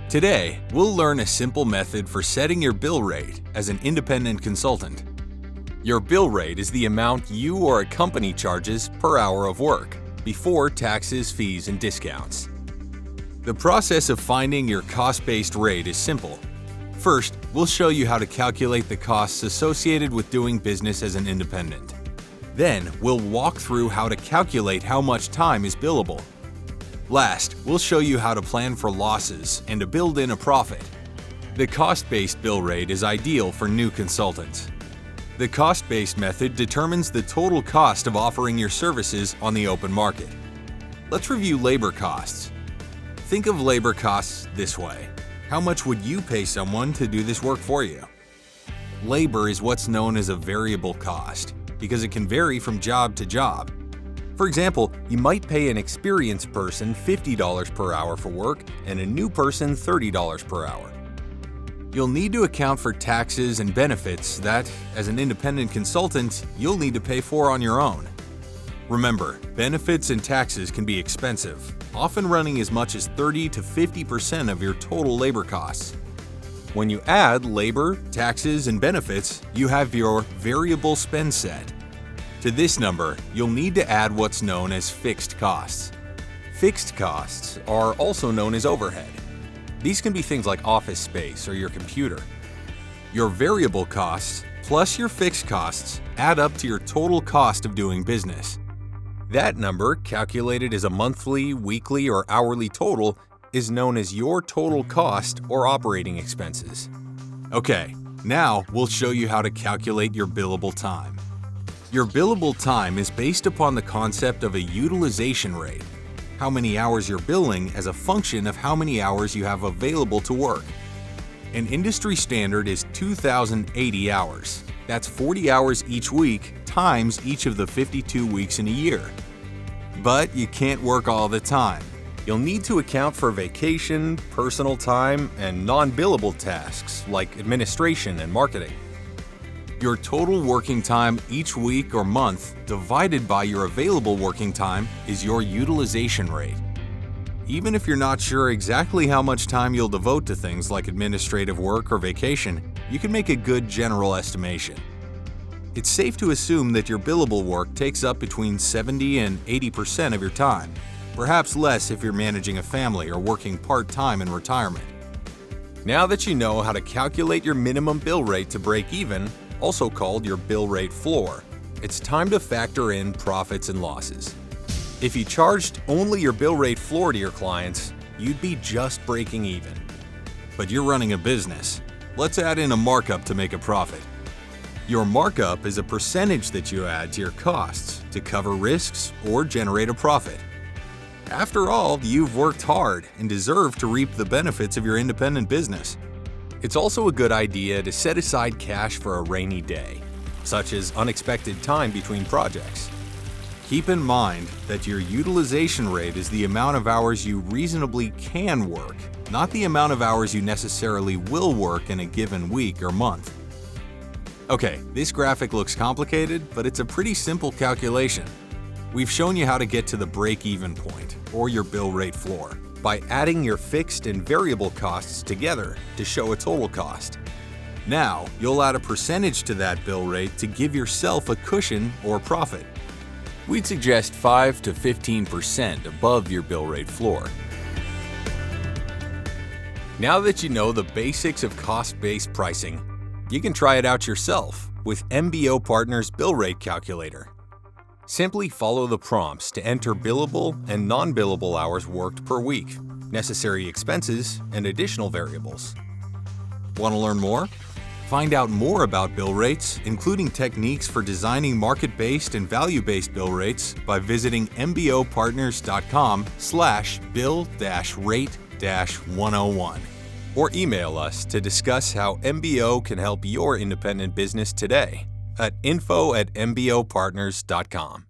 Today, we'll learn a simple method for setting your bill rate as an independent consultant. Your bill rate is the amount you or a company charges per hour of work, before taxes, fees, and discounts. The process of finding your cost-based rate is simple. First, we'll show you how to calculate the costs associated with doing business as an independent. Then, we'll walk through how to calculate how much time is billable. Last, we'll show you how to plan for losses and to build in a profit. The cost-based bill rate is ideal for new consultants. The cost-based method determines the total cost of offering your services on the open market. Let's review labor costs. Think of labor costs this way. How much would you pay someone to do this work for you? Labor is what's known as a variable cost because it can vary from job to job. For example, you might pay an experienced person $50 per hour for work and a new person $30 per hour. You'll need to account for taxes and benefits that, as an independent consultant, you'll need to pay for on your own. Remember, benefits and taxes can be expensive, often running as much as 30 to 50% of your total labor costs. When you add labor, taxes, and benefits, you have your variable spend set. To this number, you'll need to add what's known as fixed costs. Fixed costs are also known as overhead. These can be things like office space or your computer. Your variable costs plus your fixed costs add up to your total cost of doing business. That number, calculated as a monthly, weekly, or hourly total, is known as your total cost or operating expenses. Okay, now we'll show you how to calculate your billable time. Your billable time is based upon the concept of a utilization rate, how many hours you're billing as a function of how many hours you have available to work. An industry standard is 2,080 hours. That's 40 hours each week times each of the 52 weeks in a year. But you can't work all the time. You'll need to account for vacation, personal time, and non-billable tasks like administration and marketing. Your total working time each week or month divided by your available working time is your utilization rate. Even if you're not sure exactly how much time you'll devote to things like administrative work or vacation, you can make a good general estimation. It's safe to assume that your billable work takes up between 70 and 80% of your time, perhaps less if you're managing a family or working part-time in retirement. Now that you know how to calculate your minimum bill rate to break even, also called your bill rate floor, it's time to factor in profits and losses. If you charged only your bill rate floor to your clients, you'd be just breaking even. But you're running a business. Let's add in a markup to make a profit. Your markup is a percentage that you add to your costs to cover risks or generate a profit. After all, you've worked hard and deserve to reap the benefits of your independent business. It's also a good idea to set aside cash for a rainy day, such as unexpected time between projects. Keep in mind that your utilization rate is the amount of hours you reasonably can work, not the amount of hours you necessarily will work in a given week or month. Okay, this graphic looks complicated, but it's a pretty simple calculation. We've shown you how to get to the break-even point, or your bill rate floor, by adding your fixed and variable costs together to show a total cost. Now, you'll add a percentage to that bill rate to give yourself a cushion or profit. We'd suggest 5 to 15% above your bill rate floor. Now that you know the basics of cost-based pricing, you can try it out yourself with MBO Partners Bill Rate Calculator. Simply follow the prompts to enter billable and non-billable hours worked per week, necessary expenses, and additional variables. Want to learn more? Find out more about bill rates, including techniques for designing market-based and value-based bill rates by visiting mbopartners.com/bill-rate-101 or email us to discuss how MBO can help your independent business today at info@mbopartners.com.